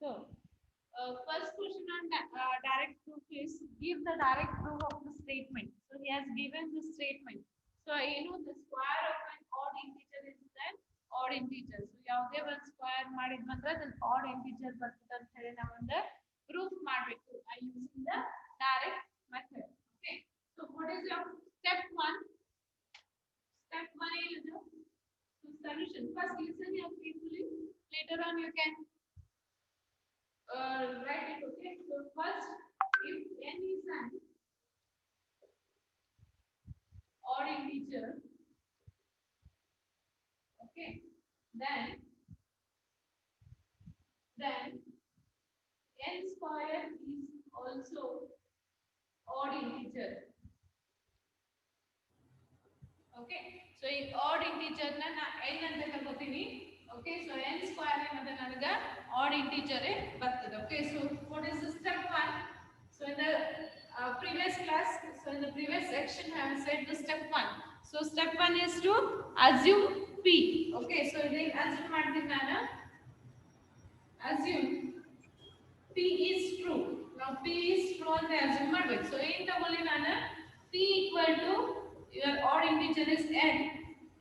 So, first question on direct proof is give the direct proof of the statement. So, he has given the statement. So, the square of an odd integer is an odd integer. So, ಯಾವುದೇ ಒಂದು square ಮಾಡಿದ್ವಂದ್ರೆ ಅದನ್ನ odd integer ಬರ್ತದೆ ಅಂತ ಹೇಳಿ ನಾವೊಂದು proof ಮಾಡಬೇಕು by using the direct method. Okay. So, what is your step one? Step one is the solution. First, listen here carefully. Later on, you can write it. Okay. So first, if n is an odd integer, okay, then n square is also odd integer. Okay. So ಈ odd integer ನ n ಅಂತ ತಗೋತೀನಿ. Okay. So n square ಏನದ ನನಗೆ odd integer ಬರ್ತದೆ. Okay. So what is the step one? So in the previous class, so in the previous section, I have said the step one. So step one is to assume p. Okay. So then assume ಮಾಡ್ತೀನಿ ನಾನು. Assume p is true. Now p is true ಅಂತ assume ಮಾಡಬೇಕು. So ಏನು ತಗೊಳ್ಳಿ ನಾನು p equal to your odd integer is n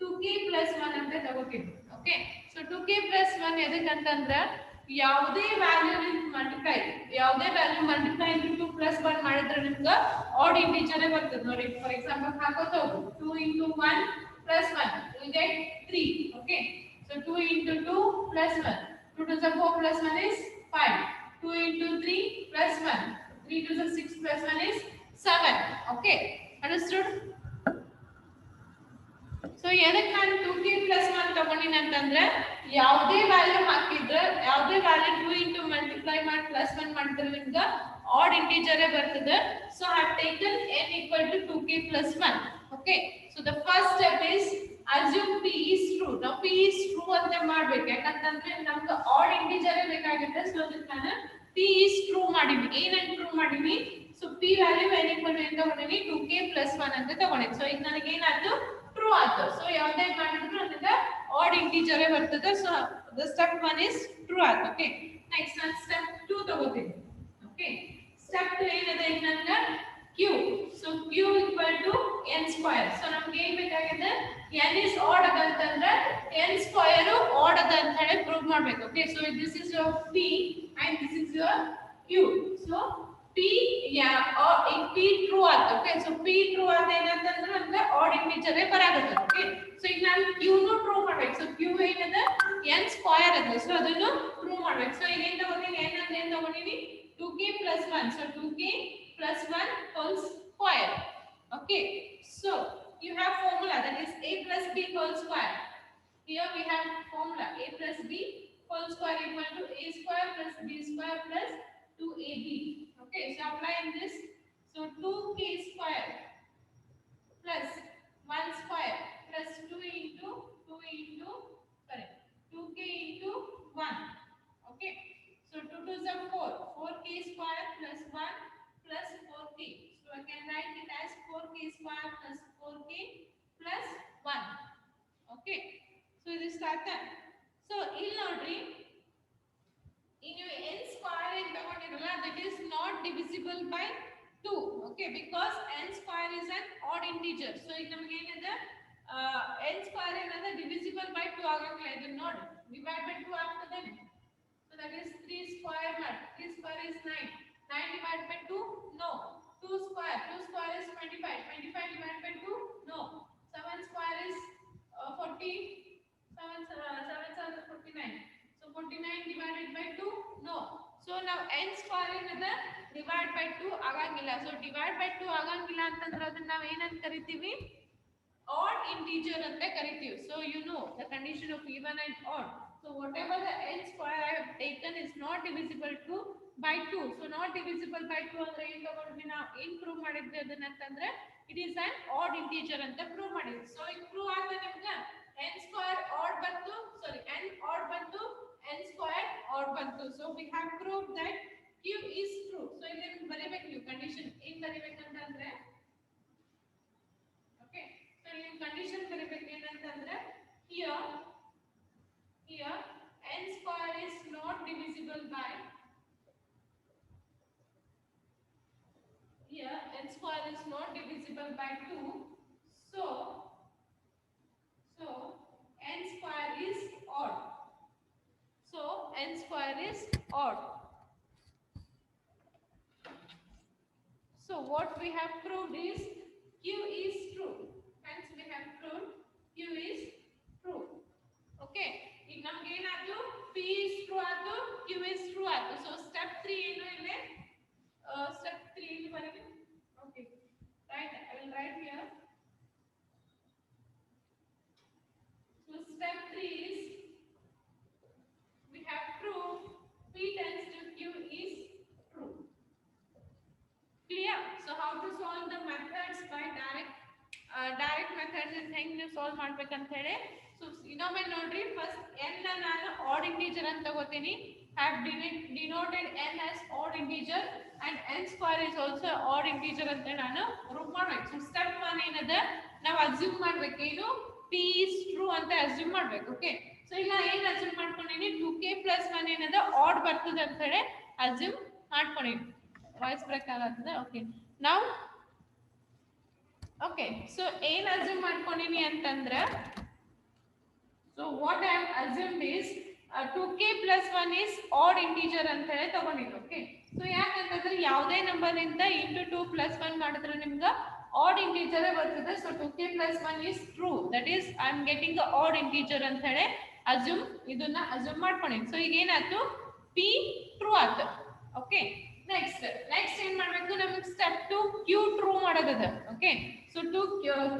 2k plus 1 ಅಂತ ತಗೋತೀನಿ. Okay. So 2k plus 1 ಎದಕ್ಕಂತಂದ್ರೆ ಯಾವುದೇ ವ್ಯಾಲ್ಯೂ ಮಲ್ಟಿಪ್ಲೈ into 2 plus 1 ಮಾಡಿದ್ರೆ ನಿಮಗೆ odd integer ಬರ್ತದೆ ನೋಡಿ. ಫಾರ್ ಎಕ್ಸಾಂಪಲ್ ಹಾಕೋತ ಹೋಗು 2 into 1 plus 1 you get 3. Okay. So 2 into 2 plus 1 2 to the 4 plus 1 is 5. 2 into 3 plus 1 3 to the 6 plus 1 is 7. Okay. Understood? So ಎದಕ್ಕೆ ನಾನು 2k plus 1 ತಗೊಂಡಿನಿ ಅಂತಂದ್ರೆ ಯಾವುದೇ ವ್ಯಾಲ್ಯೂ ಹಾಕಿದ್ರೆ ಯಾವುದೇ ವ್ಯಾಲ್ಯೂ 2 into ಮಲ್ಟಿಪ್ಲೈ ಮಾಡಿ plus 1 ಮಾಡಿದ್ರೆ ನಿಮಗೆ odd integer ಬರ್ತದೆ. So I have taken n equal to 2k plus 1. Okay. So the first step is assume p is true. Now p is true ಅಂತ ಮಾಡಬೇಕು. ಯಾಕಂತಂದ್ರೆ ನಮಗೆ odd integer ಬೇಕಾಗುತ್ತೆ. So ಅದಕ್ಕೆ ನಾನು p is true ಮಾಡಿನಿ. ಏನಂತ true ಮಾಡಿನಿ? So p value n equal to ಏನು ತಗೊಂಡಿನಿ 2k plus 1 ಅಂತ ತಗೊಂಡಿನಿ. So ಈಗ ನನಗೆ ಏನಾಯ್ತು true ಆಯ್ತು. So ಯಾವುದೇ ಮಾಡಿದ್ರು ನನಗೆ odd integer ಬರ್ತದೆ. So the step 1 is true ಆಯ್ತು. Okay. Next ನಾನು step 2 ತಗೋತೀನಿ. Okay. Step 2 ಏನಿದೆ ಈಗ ನನಗೆ q. So q equal to n square. So ನಮಗೆ ಏನು ಬೇಕಾಗಿದೆ n is odd ಅಂತಂದ್ರೆ n square odd ಅಂತ ಹೇಳಿ ಪ್ರೂವ್ ಮಾಡಬೇಕು. Okay. So this is your p and this is your q. So p or if p true ಆಯ್ತು. Okay. So p true ಆದ ಏನಂತಂದ್ರೆ ನಮಗೆ odd integer ಬರಾಗುತ್ತೆ. Okay. So ಈಗ ನಾನು q ನು ಟ್ರೂ ಮಾಡಬೇಕು. So q ಏನದ n ಸ್ಕ್ವೇರ್ ಅದ. So ಅದನ್ನು ಪ್ರೂವ್ ಮಾಡಬೇಕು. So ಈಗ ಏನು ತಗೊಂಡಿನಿ n ಅಂದ್ರೆ ಏನು ತಗೊಂಡಿನಿ 2k plus 1. So 2k plus 1 whole square. Okay. So you have formula that is a plus b whole square. Here we have formula a plus b whole square equal to a square plus b square plus 2ab. Okay. So applying this. So 2k square plus 1 square plus 2 into 2k into 1. Okay. So 2 to the 4. 4k square plus 1 plus 4k. So I can write it as 4k square plus 4k plus 1. Okay. So this start. So ಇಲ್ಲಿ ನೋಡ್ರಿ ನೀವು n square ಏನು ತಗೊಂಡಿರಲ್ಲ that is not divisible by 2. Okay. Because n square is an odd integer. So ಈಗ ನಮಗೆ ಏನಿದೆ n square ಏನಂದ್ರೆ divisible by 2 ಆಗಂಗಿಲ್ಲ. ಇದನ್ನ ನೋಡಿ divide by 2 ಆಗ್ತದೆ. So that is 3 square mat. 3 square is 9. 9 divided by 2? No. 2 square. 2 square is 25. 25 divided by 2? No. 7 square is 40. 7 7 49. So 49 divided by 2? No. So now n square ಏನದ divide by 2 ಆಗಂಗಿಲ್ಲ. So divide by 2 ಆಗಂಗಿಲ್ಲ ಅಂತಂದ್ರೆ ಅದನ್ನ ನಾವು ಏನಂತ ಕರಿತೀವಿ odd integer ಅಂತ ಕರಿತೀವಿ. So you know the condition of even and odd. So whatever the n square I have taken is not divisible to by 2. So not divisible by 2 ಅಂದ್ರೆ ಏನು ತಗೊಂಡ್ವಿ ನಾವು ಏನು ಪ್ರೂವ್ ಮಾಡಿದ್ವಿ ಅದನ್ನ ಅಂತಂದ್ರೆ it is an odd integer ಅಂತ prove ಮಾಡಿದ್ವಿ. So ಇದು ಪ್ರೂವ್ ಆದ ನಿಮಗೆ n square odd ಬಂತು. Sorry, n odd ಬಂತು, n square odd ಬಂತು. So we have proved that q is true. So ಇದನ್ನ ಬರಿಬೇಕು ನೀವು ಕಂಡೀಷನ್ ಏನು ಬರಿಬೇಕಂತಂದ್ರೆ okay. So ನೀವು ಕಂಡೀಷನ್ ಬರಿಬೇಕು ಏನಂತಂದ್ರೆ here n square is not divisible by square is not divisible by 2, so n square is odd. So n square is odd. So what we have proved is q is true. Hence we have proved q is true. Okay. ಈಗ ನಮಗೆ ಏನಾಯ್ತು p is true ಆಯ್ತು q is true ಆಯ್ತು. So step 3 ಏನು ಇಲ್ಲಿ step 3 ಇಲ್ಲಿ ಬರೆಯಿರಿ. Okay. Right. I will write here. So step 3 is we have proved p tends to q is true. Clear? So how to solve the methods by direct methods and ಹೆಂಗ್ ನೀವು solve ಮಾಡ್ಬೇಕಂತ ಹೇಳಿ. So ಇನ್ನೊಮ್ಮೆ ನೋಡ್ರಿ, first n ನ ನಾನು add integer ಅಂತ ತಗೋತೀನಿ. have denoted n as odd integer and n square is also odd integer ಅಂತ ನಾನು ಪ್ರೂವ್ ಮಾಡ್ಬೇಕು. ಸೊ ಸ್ಟೆಪ್ 1 ಏನದ, ನಾವು ಅಸ್ಯೂಮ್ ಮಾಡ್ಬೇಕೇನು p is true ಅಂತ ಅಸ್ಯೂಮ್ ಮಾಡ್ಬೇಕು. ಓಕೆ. ಸೊ ಈಗ ಏನು ಅಸ್ಯೂಮ್ ಮಾಡ್ಕೊಂಡಿನಿ 2k + 1 ಏನದ ಆಡ್ ಬರ್ತದೆ ಅಂತ ಹೇಳಿ ಅಸ್ಯೂಮ್ ಮಾಡ್ಕೊಂಡಿನಿ. ವಾಯ್ಸ್ ಬ್ರೇಕ್ ಆಗತ್ತದೆ. ಓಕೆ. Now okay. ಸೊ ಏನು ಅಸ್ಯೂಮ್ ಮಾಡ್ಕೊಂಡಿನಿ ಅಂತಂದ್ರೆ, so what I have assumed is 2k + 1 is odd integer ಅಂತ ಹೇಳಿ ತಗೊಂಡಿದ್ದು. ಓಕೆ. ಸೊ ಯಾಕಂತಂದ್ರೆ ಯಾವುದೇ ನಂಬರ್ ಇಂದ into 2 + 1 ಮಾಡಿದ್ರೆ ನಿಮ್ಗೆ odd integer ಬರ್ತದೆ. So 2k + 1 is true, that is I am getting a odd integer ಅಂತ ಹೇಳಿ ಇದನ್ನ ಅಸ್ಯೂಮ್ ಮಾಡ್ಕೊಂಡಿದ್ದೀನಿ. ಸೊ ಈಗ ಏನಾಯ್ತು p true ಆಯ್ತು. ಓಕೆ. ನೆಕ್ಸ್ಟ್ ಏನ್ ಮಾಡಬೇಕು, ನಮಗೆ ಸ್ಟೆಪ್ 2 q ಟ್ರೂ ಮಾಡೋದದ. ಓಕೆ. ಸೊ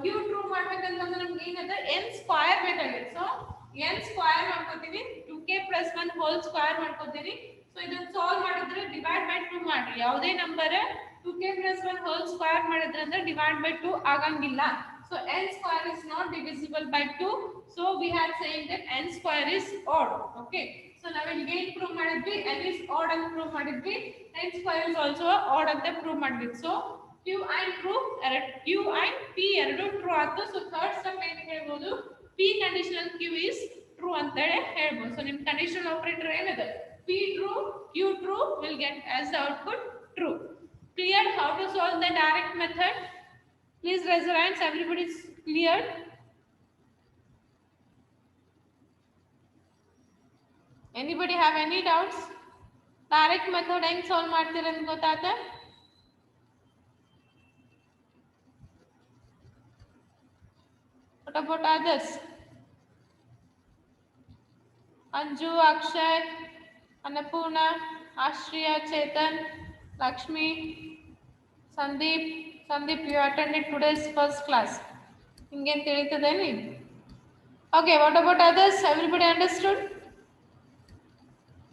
q ಟ್ರೂ ಮಾಡ್ಬೇಕಂತಂದ್ರೆ ನಮ್ಗೆ ಏನದ n ಸ್ಕ್ವೇರ್ ಬೇಕಾಗಿದೆ. ಸೊ n ಸ್ಕ್ವೇರ್ ಮಾಡ್ಕೊತೀವಿ, 2k + 1 ಹೋಲ್ ಸ್ಕ್ವೇರ್ ಮಾಡ್ಕೊತೀವಿ. ಸೊ ಇದನ್ನ ಸಾಲ್ವ್ ಮಾಡಿದ್ರೆ ಡಿವೈಡ್ ಬೈ 2 ಮಾಡ್ರಿ. ಯಾವುದೇ ನಂಬರ್ 2k + 1 ಹೋಲ್ ಸ್ಕ್ವೇರ್ ಮಾಡಿದ್ರೆ ಅಂದ್ರೆ ಡಿವೈಡ್ ಬೈ 2 ಆಗಂಗಿಲ್ಲ. So n square is not divisible by 2. So we are saying that n square is odd. Okay. So now we again prove ಮಾಡಿದ್ವಿ n is odd ಅಂತ prove ಮಾಡಿದ್ವಿ. n square is also odd ಅಂತ prove ಮಾಡಿದ್ವಿ. So q and p ಎರಡು true ಆಯ್ತು. So third step ಏನು ಹೇಳ್ಬೋದು, p conditional q is true ಅಂತ ಹೇಳ್ಬೋದು. So ನಿಮ್ಮ conditional operator ಏನಿದೆ p true q true will get as the output true. Clear how to solve the direct method? Please raise your hands. Everybody is clear? Anybody have any doubts? Direct method ಹೆಂಗ್ solve ಮಾಡ್ತೀರ ಅಂತ ಗೊತ್ತಾಯ್ತಾ? What about others? Anju, Akshay, Annapurna, Ashriya, Chetan, Lakshmi, Sandeep, you attended today's first class. Ingen ತಿಳಿತದೇನಿ? Okay, what about others? Everybody understood?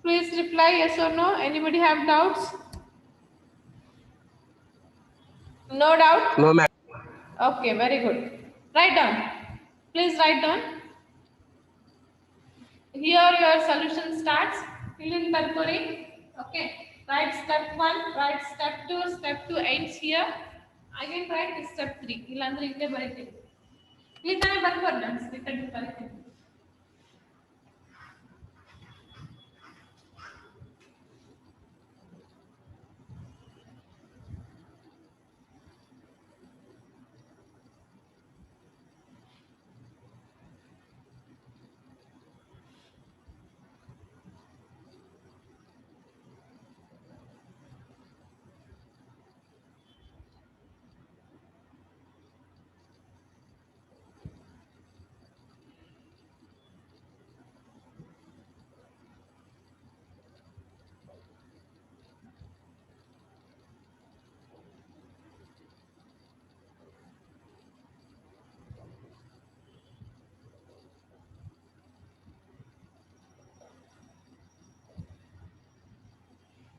Please reply yes or no. Anybody have doubts? No doubt? No, ma'am. Okay, very good. Write down. Please write down. Here your solution starts. Fill in Barkuri. Okay. Write step 1, write step 2, step 2 ends here. Again write step 3. Illandre ille bariತೀನಿ. ಇಲ್ಲಿ ತಾನೇ ಬರ್ಬಾರ್ದು ಅನ್ಸ್ಲಿಕ್ಕೆ ಬರಿತೀನಿ.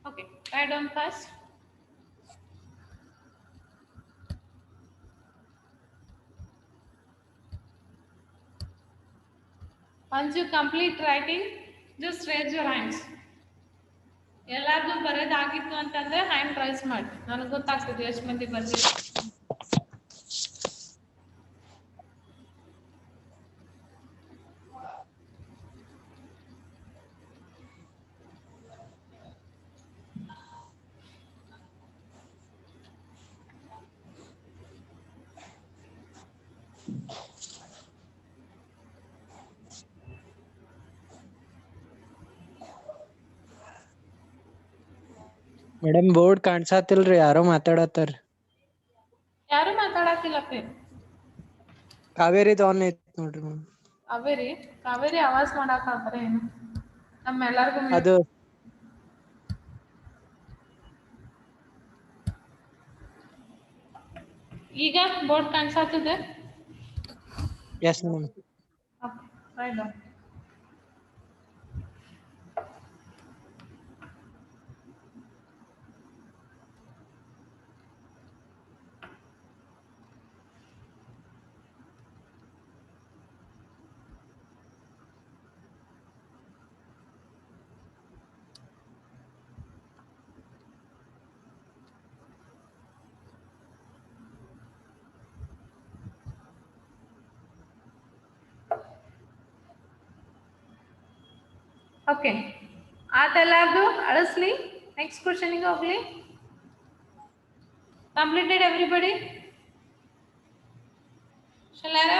Okay, write down first. Once you complete writing, just raise your hands. ಎಲ್ಲಾರ್ದು ಬರೋದಾಗಿತ್ತು ಅಂತಂದ್ರೆ hand raise ಮಾಡಿ, ನನಗೆ ಗೊತ್ತಾಗ್ತದೆ ಎಷ್ಟು ಮಂದಿ ಬರ್ತೀವಿ. ಮೇಡಮ್ ಬೋರ್ಡ್ ಕಾಣಿಸತ್ತಿಲ್ರಿ, ಯಾರೋ ಮಾತಾಡತ್ತಾರ. ಯಾರು ಮಾತಾಡತ್ತಿಲ್ಲಪ್ಪೆ. ಕಾವೇರಿದು ಆನ್ ಐತ್ ನೋಡ್ರಿ ಮೇಡಮ್. ಕಾವೇರಿ ಆವಾಜ್ ಮಾಡಾಕತ್ತಾರ ಏನು ನಮ್ಮೆಲ್ಲರಿಗೂ ಅದು ಈಗ ಬೋರ್ಡ್ ಕಾಣಿಸತ್ತದೆ. Yes madam. ರೈಟ್. ಓಕೆ, ಆತೆಲ್ಲಾರ್ದು ಅಳಿಸ್ಲಿ. ನೆಕ್ಸ್ಟ್ ಕ್ವಶನ್ಗೆ ಹೋಗ್ಲಿ. Completed everybody? Shalara?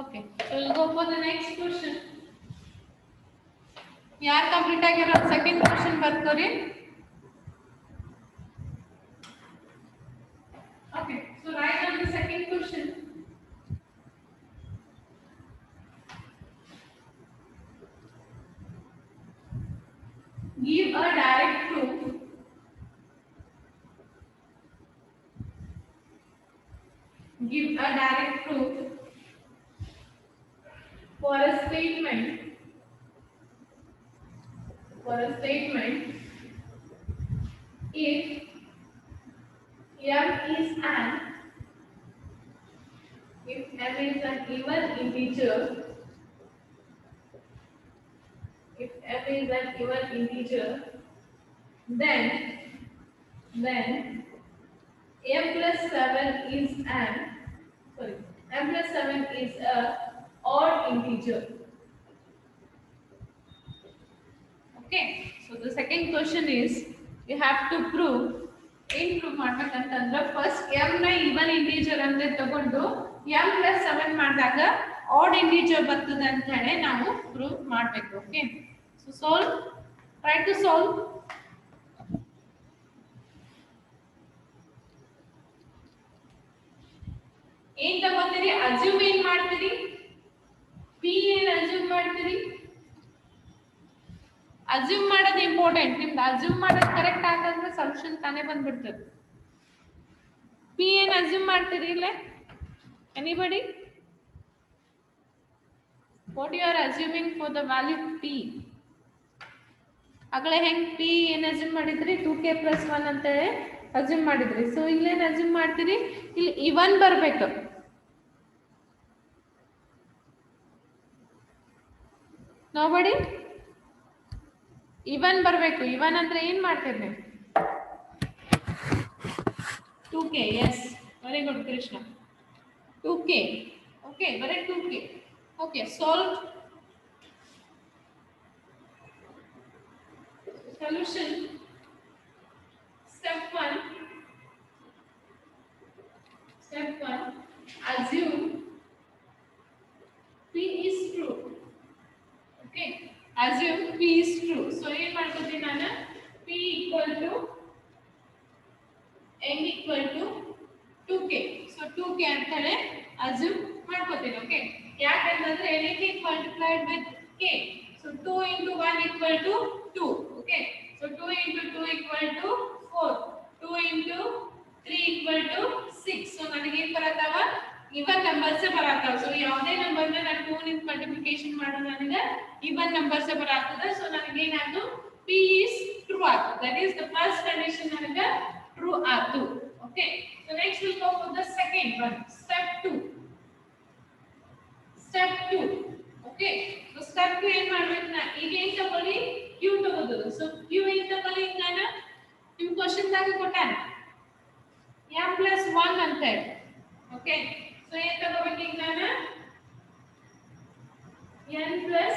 Okay, so we'll go for the next question. ಯಾರು ಕಂಪ್ಲೀಟ್ ಆಗಿರೋ ಸೆಕೆಂಡ್ ಕ್ವಶನ್ ಬರ್ಕೋರಿ. Okay, so write down the second question. Give a direct proof for a statement if m is an even integer, then m plus 7 is a odd integer. Okay, so the second question is you have to prove. ಏನ್ prove ಮಾಡ್ಬೇಕಂತಂದ್ರೆ first m ನ even integer ಅಂದ್ರೆ ತಗೊಂಡು m plus 7 ಮಾಡಿದಾಗ add integer ಬರ್ತದೆ ಅಂತ ಹೇಳಿ ನಾವು prove ಮಾಡಬೇಕು. Okay, so solve, try to solve. ಏನ್ ತಗೋತೀರಿ? ಅಸ್ಯೂಮ್ ಏನ್ ಮಾಡ್ತೀರಿ? p ಏನ್ ಅಸ್ಯೂಮ್ ಮಾಡ್ತೀರಿ? ಅಸ್ಯೂಮ್ ಮಾಡೋದು ಇಂಪಾರ್ಟೆಂಟ್. ನಿಮ್ದು ಅಸ್ಯೂಮ್ ಮಾಡೋದು ಕರೆಕ್ಟ್ ಆಗಂದ್ರೆ ಸೊಲ್ಯೂಷನ್ ತಾನೇ ಬಂದ್ಬಿಡ್ತದೆ. p ಏನ್ ಅಸ್ಯೂಮ್ ಮಾಡ್ತೀರಿ ಇಲ್ಲೇ? Anybody? What you are assuming for the value p? ಆಗಲೇ ಹೆಂಗ್ p ಏನ್ ಅಸ್ಯೂಮ್ ಮಾಡಿದ್ರಿ? 2k + 1 ಅಂತ ಹೇಳಿ ಅಸ್ಯೂಮ್ ಮಾಡಿದ್ರಿ. ಸೊ ಇಲ್ಲೇನ್ ಅಸ್ಯೂಮ್ ಮಾಡ್ತೀರಿ? ಇಲ್ಲಿ ಇವನ್ ಬರ್ಬೇಕು. ನೋಬಡಿ? ಇವನ್ ಬರಬೇಕು. ಇವನ್ ಅಂದ್ರೆ ಏನ್ ಮಾಡ್ತೀರಿ ನೀವು? 2k. Yes, very good Krishna. 2k. Okay, ಬರೀ 2k. Okay, solve. Solution step 1. Assume p is true. Okay, assume p is true. So ಏನು ಮಾಡ್ಕೊತೀನಿ ನಾನು? p equal to n equal to 2k. So 2k ಅಂತ ಹೇಳಿ assume ಮಾಡ್ಕೊತೀನಿ. Okay, ಯಾಕಂತಂದ್ರೆ anything multiplied with k. So 2 into 1 equal to 2. Okay, so 2 into 2 equal to 4. 2 into 3 equal to 6. So ನನಗೆ ಏನು ಬರತ್ತವ? ಇವನ್ numbers ಬರತ್ತವ. So ಯಾವುದೇ ನಂಬರ್ ನ ನಾನು 2 ನಿಂದ ಮಲ್ಟಿಪ್ಲಿಕೇಶನ್ ಮಾಡೋದು ನನಗೆ ಇವನ್ ನಂಬರ್ಸ್ ಬರತ್ತದ. ಸೊ ನನಗೆ ಏನಾಯ್ತು? p is true ಆಯ್ತು. That is the first condition ನನಗೆ ಟ್ರೂ ಆಯ್ತು. Okay, so next will go for the second one. Step 2. Okay, so step 2 ಏನು ಮಾಡಬೇಕು? ನಾ ಈಗ ಏನು ತಗೊಳ್ಳಿ? q ತಗೋದು. ಸೊ q ಏನು ತಗೊಳ್ಳಿ? ನಾನು ನಿಮ್ಮ ಕ್ವೆಶ್ಚನ್ ದಾಗ ಕೊಟ್ಟಾನೆ m plus 1 ಅಂತ ಹೇಳಿ. ಓಕೆ, ಸೊ ಏನು ತಗೋಬೇಕು ಈಗ ನಾನು? n plus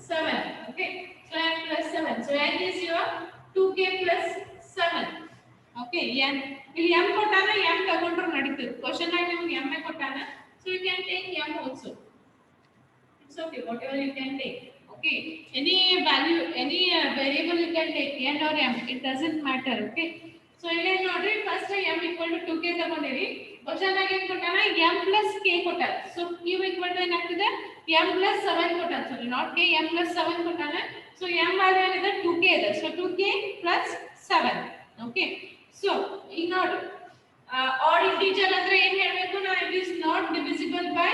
7. Okay, so n plus 7. So n is your 2k plus 7. Okay, n ಇಲ್ಲಿ m ಕೊಟ್ಟಾನ, m ತಗೊಂಡ್ರು ನಡೀತದೆ. ಕ್ವೆಶ್ಚನ್ ಆಗಿ ನಿಮಗೆ m ಕೊಟ್ಟಾನ, so you can take m also. It's okay, whatever you can take. Okay, any value, any variable you can take n or m, it doesn't matter. Okay, so ಇಲ್ಲಿ ನೋಡ್ರಿ first m equal to 2k ತಗೊಂಡಿರಿ. Question ಆಗಿ ಏನು ಕೊಟ್ಟಾನ m plus k ಕೊಟ್ಟಾನ. So q equal to ಏನಾಗ್ತದೆ m plus 7 ಕೊಟ್ಟಾನ. Sorry not k, m plus 7 ಕೊಟ್ಟಾನ. ಸೊ m ವ್ಯಾಲ್ಯೂ ಏನಿದೆ 2k ಇದೆ. So 2k plus 7. Okay, so ಈಗ ನೋಡಿ ಆಡ್ ಇಂಟಿಜರ್ ಅಂದ್ರೆ ಏನು ಹೇಳಬೇಕು ನಾವು, it is not divisible by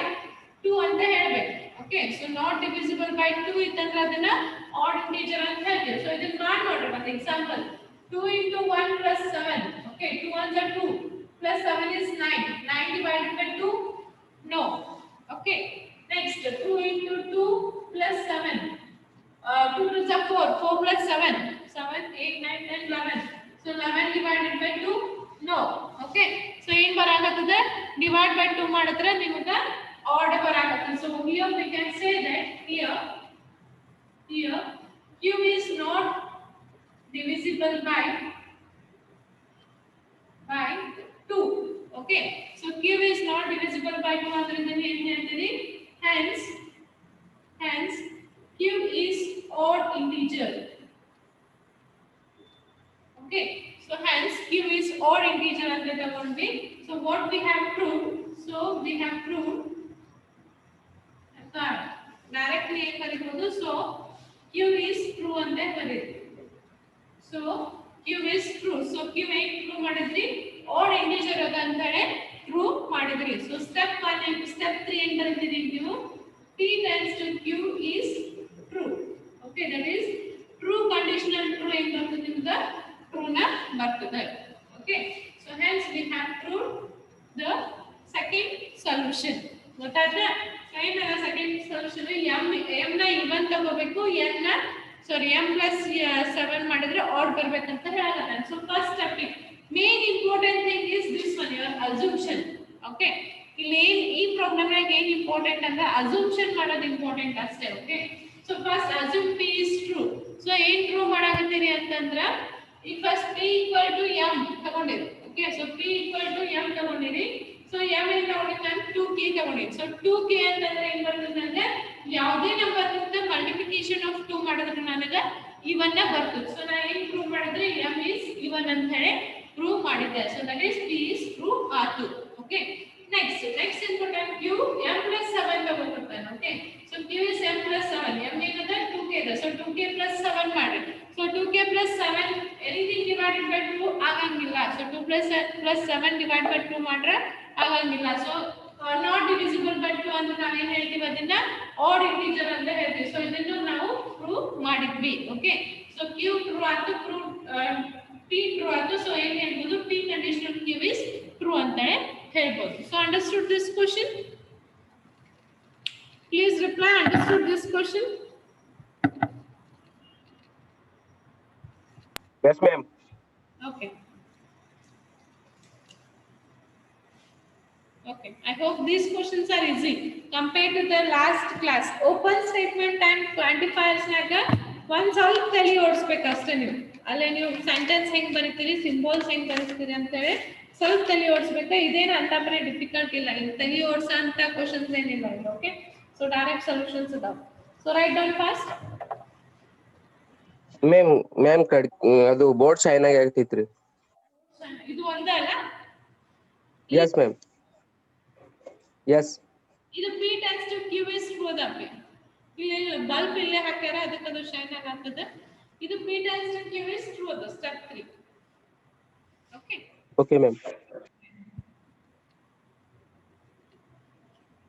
2 ಅಂತ ಹೇಳಬೇಕು. Okay, so not divisible by 2 ಇತ್ತಂದ್ರೆ ಅದನ್ನ ಆಡ್ ಇಂಟಿಜರ್ ಅಂತ ಹೇಳ್ತೀವಿ. ಸೊ ಇದನ್ನ ಮಾಡಿ ನೋಡ್ರಿ ಒಂದು example. 2 into 1 plus 7. Okay, 2 ones are 2 plus 7 is 9. 9 divided by 2? No. Okay, next 2 into 2 plus 7. 2 2s are 4. 4 plus 7. 7, 8, 9, 10, 11. So 11 divided by 2? No. Okay, so ಏನು ಬರಾಕತ್ತದ divide by 2 ಮಾಡಿದ್ರೆ ನಿಮಗೆ odd ಬರಾಕತ್ತದ. So here we can say that here q is not divisible by 2. Okay, so q is not divisible by 2 ಅಂದ್ರೆ ಇದನ್ನ ಏನು ಹೇಳ್ತೀರಿ, hence q is odd integer. Okay, so hence q is odd integer ಅಂತ ತಗೊಂಡ್ವಿ. So what we have proved, directly ಏನು ಬರೀಬಹುದು, so q is true ಅಂತ ಬರೀತೀವಿ. So q is true. So q ಏನು prove ಮಾಡಿದ್ರಿ, odd integer ಅದ ಅಂತ ಹೇಳಿ prove ಮಾಡಿದ್ರಿ. So step 1 and step 3 ಏನು ಬರೀತೀರಿ ನೀವು, p tends to q is true. Okay, that is true conditional true ಏನು ಬರ್ತದೆ ನಿಮಗೆ, true ನ ಬರ್ತದೆ. Okay, so hence we have proved the second solution. ಗೊತ್ತಾಯ್ತಾ? ಸೊ ಏನಲ್ಲ ಸೆಕೆಂಡ್ ಸೊಲ್ಯೂಷನ್, m ನ even ತಗೋಬೇಕು, n ನ m plus 7 ಮಾಡಿದ್ರೆ ಆಡ್ ಬರಬೇಕಂತ ಹೇಳಲಾಗ್ತಾನೆ. So first step, main important thing is this one, your assumption. Okay, ಇಲ್ಲಿ ಈ ಪ್ರೋಗ್ರಾಮ್ ನಾಗ ಏನು ಇಂಪಾರ್ಟೆಂಟ್ ಅಂದ್ರೆ ಅಸಂಪ್ಷನ್ ಮಾಡೋದು ಇಂಪಾರ್ಟೆಂಟ್ ಅಷ್ಟೇ. Okay, so first assume p is true. So ಏನು ಪ್ರೂವ್ ಮಾಡಾಕತ್ತೀರಿ ಅಂತಂದ್ರೆ, ಈ first p equal to m ತಗೊಂಡಿರಿ. Okay, so p equal to m ತಗೊಂಡಿರಿ. ಸೊ m ಏನು ತಗೊಂಡಿರಿ ನಾನು 2k ತಗೊಂಡಿರಿ. ಸೊ 2k ಅಂತಂದ್ರೆ ಏನು ಬರ್ತದೆ ಅಂದ್ರೆ, ಯಾವುದೇ ನಂಬರ್ ನಿಂದ ಮಲ್ಟಿಪ್ಲಿಕೇಶನ್ ಆಫ್ 2 ಮಾಡಿದ್ರೆ ನನಗೆ ಇವನ್ ಬರ್ತದೆ. ಸೊ ನಾನು ಏನು ಪ್ರೂವ್ ಮಾಡಿದ್ರೆ m is even ಅಂತ ಹೇಳಿ ಪ್ರೂವ್ ಮಾಡಿದ್ದೆ. So that is p is true ಆಯ್ತು. ಓಕೆ, ನೆಕ್ಸ್ಟ್ ಏನು ಕೊಟ್ಟಾನೆ, q m plus 7 ತಗೊಂಡ್ಬಿಡ್ತಾನೆ. Okay, so q is m plus 7. m ಏನದ 2k ಇದೆ. ಸೊ 2k plus 7 ಮಾಡಿ. So 2k plus 7 anything divided by 2 ಆಗಂಗಿಲ್ಲ. ಸೊ 2 plus 7 divided by 2 ಮಾಡ್ರೆ ಆಗಂಗಿಲ್ಲ. ಸೊ ನಾಟ್ ಡಿವಿಸಿಬಲ್ ಬೈ 2 ಅಂದ್ರೆ ನಾವು ಏನು ಹೇಳ್ತೀವಿ, ಅದನ್ನ ಆಡ್ ಇಂಟಿಜರ್ ಅಂತ ಹೇಳ್ತೀವಿ. ಸೊ ಇದನ್ನು ನಾವು ಪ್ರೂವ್ ಮಾಡಿದ್ವಿ. ಓಕೆ, ಸೊ q ಟ್ರೂ ಆಯ್ತು, p ಟ್ರೂ ಆಯ್ತು. ಸೊ ಏನು ಹೇಳ್ಬೋದು, p conditional q is true ಅಂತ ಹೇಳ್ಬೋದು. So understood this question? Please reply, understood this question? Yes, ma'am. Okay. Okay, I hope these questions are easy compared to the last class. Open statement and quantifiers naga one ಸ್ವಲ್ಪ ತಲೆ ಓಡಿಸಬೇಕು ಅಷ್ಟೇ. ನೀವು ಅಲ್ಲೇ ನೀವು sentence ಹೆಂಗ್ ಬರೀತೀರಿ, symbols ಹೆಂಗ್ ಬರೀತೀರಿ ಅಂತ ಹೇಳಿ ಸ್ವಲ್ಪ ತಲೆ ಓಡಿಸಬೇಕು. ಇದೇನು ಅಂತ ಬರೀ ಡಿಫಿಕಲ್ಟ್ ಇಲ್ಲ, ಇದು ತಲೆ ಓಡಿಸೋ ಅಂತ ಕ್ವಶನ್ಸ್ ಏನಿಲ್ಲ ಇದು. ಓಕೆ, ಸೊ ಡೈರೆಕ್ಟ್ ಸೊಲ್ಯೂಷನ್ಸ್ ಇದಾವೆ. So write down fast. Ma'am ಅದು ಬೋರ್ಡ್ ಶೈನ್ ಆಗಿ ಆಗ್ತೈತ್ರಿ. ಇದು ಒಂದೇ ಅಲ್ಲ? Yes, ma'am. Yes. ಇದು p tends to q is true ಅದಪ್ಪಿ. ಇಲ್ಲಿ ಬಲ್ಬ್ ಇಲ್ಲೇ ಹಾಕ್ಯಾರ, ಅದಕ್ಕೆ ಅದು ಶೈನ್ ಆಗತ್ತದ. ಇದು p tends to q is true ಅದು step 3. Okay, Okay, ma'am.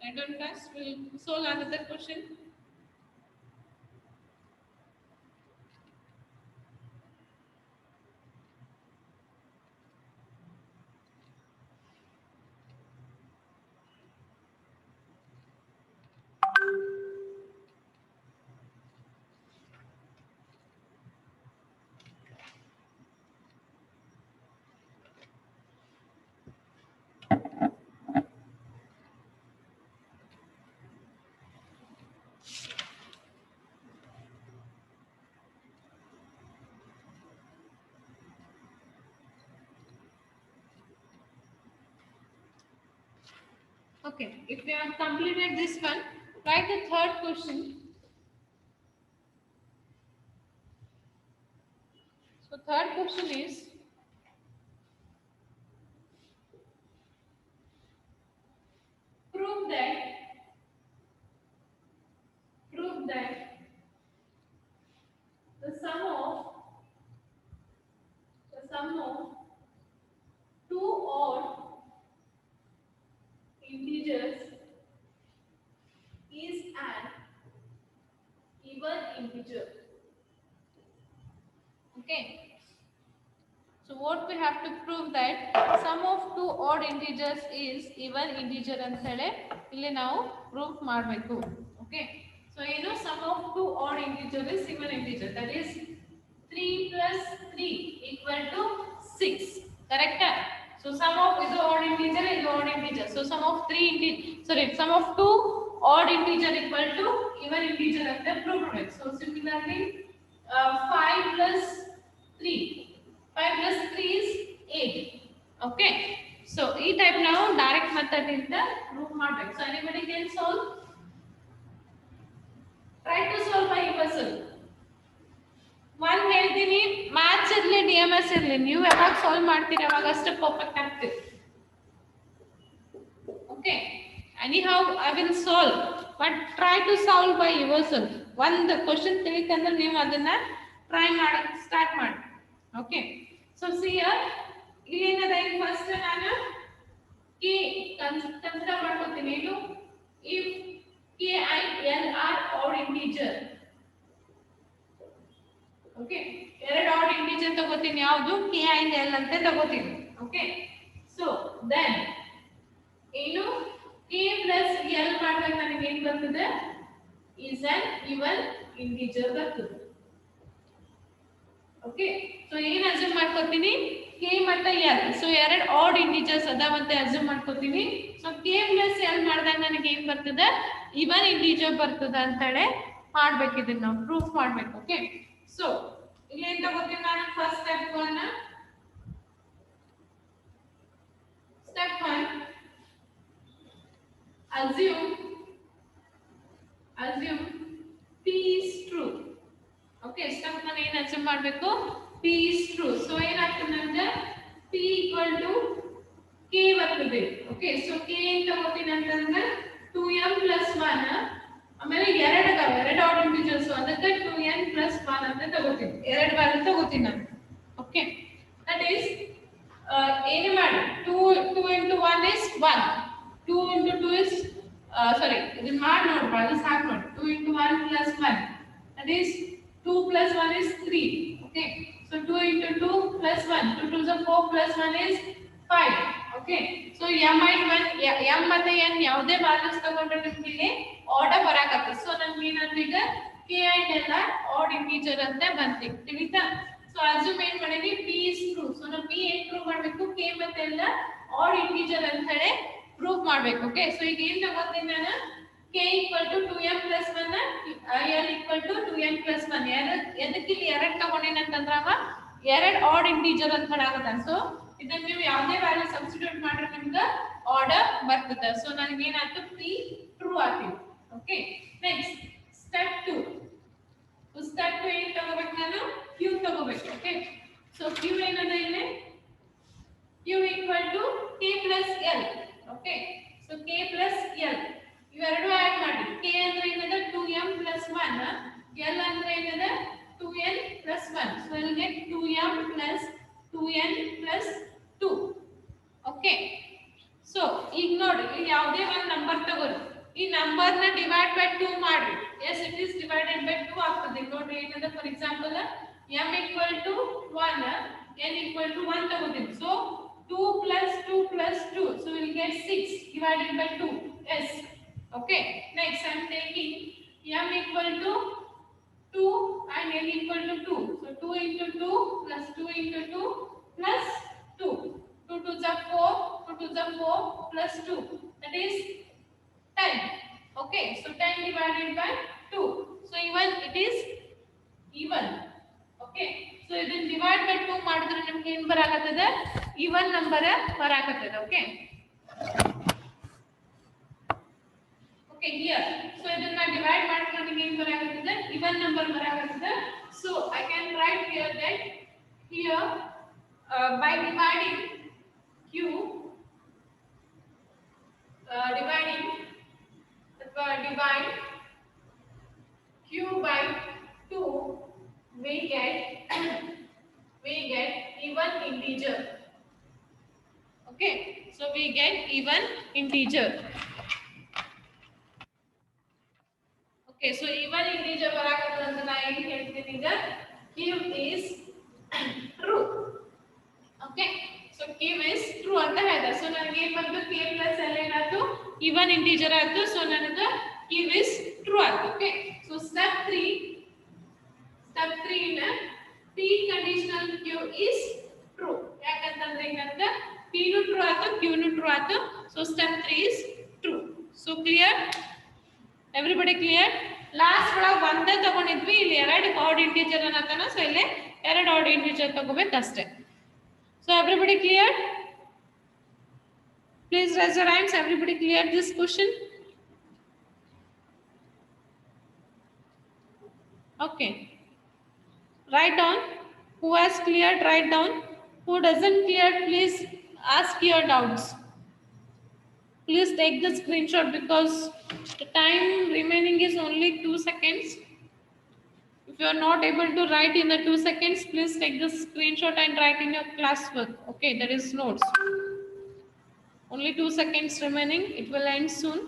I don't pass will solve another question. Okay, if you have completed this one, write the third question. third question is prove that the sum of two odd integers is an even integer. Okay. So what we have to prove that sum of two odd integers is even integer ಅಂತ ಹೇಳಿ ಇಲ್ಲಿ ನಾವು proof ಮಾಡಬೇಕು. Okay. So sum of two odd integer is even integer, that is 3 plus 3 equal to 6. Correct? So sum of is odd integer is odd integer. So sum of sum of two odd integer equal to even integer ಅಂತ prove ಮಾಡಬೇಕು. So similarly 5 plus 3 plus 3 is 8. Okay. So e type now direct method ಇಂದ prove ಮಾಡಬೇಕು. So anybody can solve? Try to solve by yourself. One ಹೇಳ್ತೀನಿ, maths ಇರಲಿ DMS ಇರಲಿ, ನೀವು ಯಾವಾಗ solve ಮಾಡ್ತೀರಿ ಅವಾಗ ಅಷ್ಟೇ perfect ಆಗ್ತೀರಿ. Okay. Anyhow I will solve, but try to solve by yourself. ಒಂದು ಕ್ವೆಶ್ಚನ್ ತಿಳಿತಂದ್ರೆ ನೀವು ಅದನ್ನ ಟ್ರೈ ಮಾಡಕ್ಕೆ ಸ್ಟಾರ್ಟ್ ಮಾಡಿ. Okay. So see here, ಇಲ್ಲಿ ಏನದ ಫಸ್ಟ್ ನಾನು k ಕನ್ಸಿಡರ್ ಮಾಡ್ಕೊತೀನಿ. ಇದು if k and l are odd integer. Okay, ಎರಡು odd integer ತಗೋತೀನಿ. ಯಾವುದು k and l ಅಂತ ತಗೋತೀನಿ. Okay. So then ಏನು k plus l ಮಾಡಿದಾಗ ನನಗೆ ಏನು ಬರ್ತದೆ, is an even integer ಬರ್ತದೆ. ಓಕೆ. ಸೊ ಏನು ಅಸ್ಯೂಮ್ ಮಾಡ್ಕೊತೀನಿ, k ಮತ್ತೆ l. ಸೊ ಎರಡು ಆಡ್ ಇಂಟಿಜರ್ಸ್ ಅದಾವಂತೆ ಅಸ್ಯೂಮ್ ಮಾಡ್ಕೊತೀನಿ. ಸೊ k plus l ಮಾಡಿದಾಗ ನನಗೆ ಏನು ಬರ್ತದೆ, ಇವನ್ ಇಂಟಿಜರ್ ಬರ್ತದೆ ಅಂತ ಹೇಳಿ ಮಾಡ್ಬೇಕು. ಇದನ್ನ ನಾವು ಪ್ರೂಫ್ ಮಾಡ್ಬೇಕು. ಓಕೆ. ಸೊ ಇಲ್ಲಿ ಏನು ತಗೋತೀನಿ ನಾನು, first step 1 assume p is true. Okay. Step ನಾನು ಏನು ಅಸ್ಯೂಮ್ ಮಾಡಬೇಕು, p is true. ಸೊ ಏನಾಗ್ತದೆ ಅಂದ್ರೆ p equal to k ಬರ್ತದೆ. ಓಕೆ. ಸೊ k ಏನು ತಗೋತೀನಿ ಅಂತಂದ್ರೆ 2m plus 1, ಆಮೇಲೆ ಎರಡು ಆಡ್ ಇಂಟಿಜರ್ಸ್, ಅದಕ್ಕೆ 2n plus 1 ಅಂತ ತಗೋತೀನಿ. ಎರಡು ವ್ಯಾಲ್ಯೂ ತಗೋತೀನಿ ನಾನು. ಓಕೆ. ದಟ್ ಈಸ್ ಏನು ಮಾಡಿ 2 into 1 is 1, 2 into 2 is ಇದನ್ನ ಮಾಡಿ ನೋಡ್ಬಾರ್ದು, ಸಾಕು ನೋಡಿ. 2 into 1 plus 1, that is 2 plus 1 is 3. Okay. So 2 into 2 plus 1, 2 to the 4 plus 1 is 5. Okay. So m and 1 m ಮತ್ತೆ n ಯಾವುದೇ ವ್ಯಾಲ್ಯೂಸ್ ತಗೊಂಡ್ರೆ ನಿಮಗೆ ಆರ್ಡರ್ ಬರಾಕತ್ತೆ. ಸೊ ನಮಗೆ ಏನಂದ್ರೆ ಈಗ k and l odd integer ಅಂತ ಬಂತು. ತಿಳಿತಾ? ಸೊ ಅಸ್ಯೂಮ್ ಏನು ಮಾಡಿದ್ವಿ, p is true. ಸೊ ನಾವು p ಏನು ಪ್ರೂವ್ ಮಾಡಬೇಕು, k ಮತ್ತೆ l ಆಡ್ ಇಂಟಿಜರ್ ಅಂತ ಹೇಳಿ ಪ್ರೂವ್ ಮಾಡಬೇಕು. ಓಕೆ. ಸೊ ಈಗ ಏನು ತಗೋತೀನಿ ನಾನು, k equal to 2m plus 1, l equal to 2n plus 1. ಎದಕ್ಕೆ ಇಲ್ಲಿ ಎರಡು ತಗೊಂಡೇನೆ ಅಂತಂದ್ರೆ ಅವ ಎರಡು ಆಡ್ ಇಂಟಿಜರ್ ಅಂತ ಹೇಳಾಗತ್ತೆ. ಸೊ ಇದನ್ನ ನೀವು ಯಾವುದೇ ವ್ಯಾಲ್ಯೂ ಸಬ್ಸ್ಟಿಟ್ಯೂಟ್ ಮಾಡಿದ್ರೆ ನಿಮ್ಗೆ ಆರ್ಡರ್ ಬರ್ತದೆ. ಸೊ ನನಗೆ ಏನಾಯ್ತು, p ಟ್ರೂ ಆಗ್ತಿದೆ. ಓಕೆ. ನೆಕ್ಸ್ಟ್ ಸ್ಟೆಪ್ 2 ಏನು ತಗೋಬೇಕು ನಾನು, q ತಗೋಬೇಕು. ಓಕೆ. ಸೊ q ಏನದ ಇಲ್ಲಿ, q equal to k plus l. Okay. So k plus l ಇವೆರಡು ಆಡ್ ಮಾಡಿ. k ಅಂದ್ರೆ ಏನದ 2m plus 1, l ಅಂದ್ರೆ ಏನದ 2n plus 1. So we'll get 2m plus 2n plus 2. Okay. So ಈಗ ನೋಡಿ, ಇಲ್ಲಿ ಯಾವುದೇ ಒಂದು ನಂಬರ್ ತಗೊಳ್ಳಿ, ಈ ನಂಬರ್ ನ ಡಿವೈಡ್ ಬೈ 2 ಮಾಡ್ರಿ. yes it is divided by 2 ಆಗ್ತದೆ. ನೋಡಿ ಏನದ, for example m equal to 1, n equal to 1 ತಗೋತೀನಿ. So 2 plus 2 plus 2, so we'll get 6 divided by 2. yes. Okay. Next I am taking m equal to 2 and n equal to 2. So 2 into 2 plus 2 into 2 plus 2. 2 to the 4, 2 to the 4 plus 2. That is 10. Okay. So 10 divided by 2. So even it is even. Okay. So ಇದನ್ನ divide by 2 ಮಾಡಿದ್ರೆ ನಿಮಗೆ ಏನು ಬರಾಕತ್ತದೆ, even number ಬರಾಕತ್ತದೆ. Okay. Okay, here. So ಇದನ್ನ divide ಮಾಡಿದ್ರೆ ನನಗೆ ಏನು ಬರಾಕತ್ತದೆ, even number ಬರಾಕತ್ತದೆ. So I can write here that here by dividing q divide q by 2 we get even integer. Okay, so we get even integer. Okay, so even integer ಬರಾಕತ್ತಂತ ನಾ ಏನು ಹೇಳ್ತೀನಿ ಈಗ q is true. Okay, so q is true ಅಂತ ಹೇಳಿದೆ. So ನನಗೆ ಏನು ಬಂತು k plus l ಏನಾಯ್ತು even integer ಆಯ್ತು. ಸೊ ನನಗೆ q is true ಆಯ್ತು. Okay, so step 3 in p conditional q is true. ಯಾಕಂತಂದ್ರೆ ಈಗ ನನಗೆ p ನು true ಆಯ್ತು q ನು true ಆಯ್ತು. So step 3 is true. So clear? Everybody clear? Last ಒಳಗೆ ಒಂದೇ ತಗೊಂಡಿದ್ವಿ, ಇಲ್ಲಿ ಎರಡು ಆಡ್ ಇಂಟಿಜರ್ ಅನ್ನತಾನ. ಸೊ ಇಲ್ಲಿ ಎರಡು ಆಡ್ ಇಂಟಿಜರ್ ತಗೋಬೇಕು ಅಷ್ಟೇ. So everybody clear? Please raise your hands. Everybody clear this question? Okay, write down. Who has cleared, write down. Who doesn't clear, please ask your doubts. Please take the screenshot because the time remaining is only 2 seconds. If you are not able to write in the 2 seconds, please take the screenshot and write in your classwork. Okay, there is notes. Only 2 seconds remaining. It will end soon.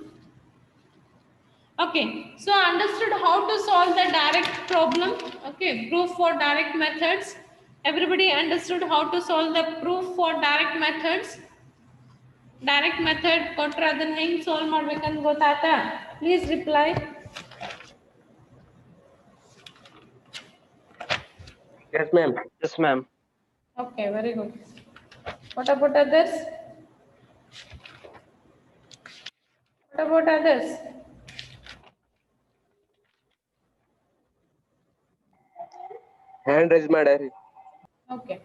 Okay, so understood how to solve the direct problem. Okay, proof for direct methods. Everybody understood how to solve the proof for direct methods? Direct method ಕೊಟ್ರೆ ಅದನ್ನ ಹೆಂಗ್ solve ಮಾಡ್ಬೇಕಂತ ಗೊತ್ತಾಯ್ತಾ? Please reply. Yes, ma'am. Yes, ma'am. Okay, very good. What about others? What about others? Hand raise ಮಾಡ್ಯಾರಿ. Okay.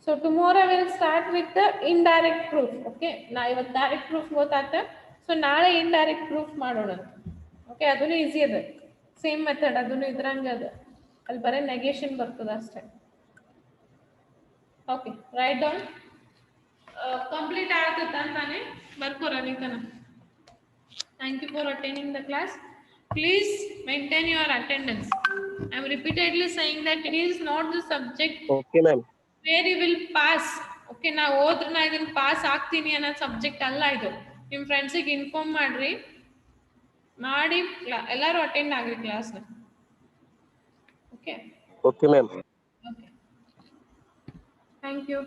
So tomorrow I will start with the indirect proof. Okay. ನಾ ಇವತ್ತು direct proof ಗೊತ್ತಾಯ್ತ. So ನಾಳೆ indirect proof ಮಾಡೋಣ. Okay, ಅದನ್ನು easy ಅದ. Same method ಅದನ್ನು ಇದ್ರಂಗ ಅದ. ಅಲ್ಲಿ ಬರೀ ನೆಗೇಷನ್ ಬರ್ತದ ಅಷ್ಟೇ. Okay, write down. Complete ಆಗತ್ತ ಅಂತಾನೆ ಬರ್ಕೋರ ನಿತನ. Thank you for attending the class. Please maintain your attendance. I am repeatedly saying that it is not the subject Okay, ma'am. where you will pass. Okay, ನಾ ಹೋದ್ರೆ ನಾ ಇದನ್ನ pass ಆಗ್ತೀನಿ ಅನ್ನೋ subject ಅಲ್ಲ ಇದು. ನಿಮ್ಮ ಫ್ರೆಂಡ್ಸಿಗೆ ಇನ್ಫಾರ್ಮ್ ಮಾಡ್ರಿ, ಮಾಡಿ ಎಲ್ಲರೂ ಅಟೆಂಡ್ ಆಗ್ರಿ ಕ್ಲಾಸ್ನ. Okay Okay, ma'am. Okay, thank you.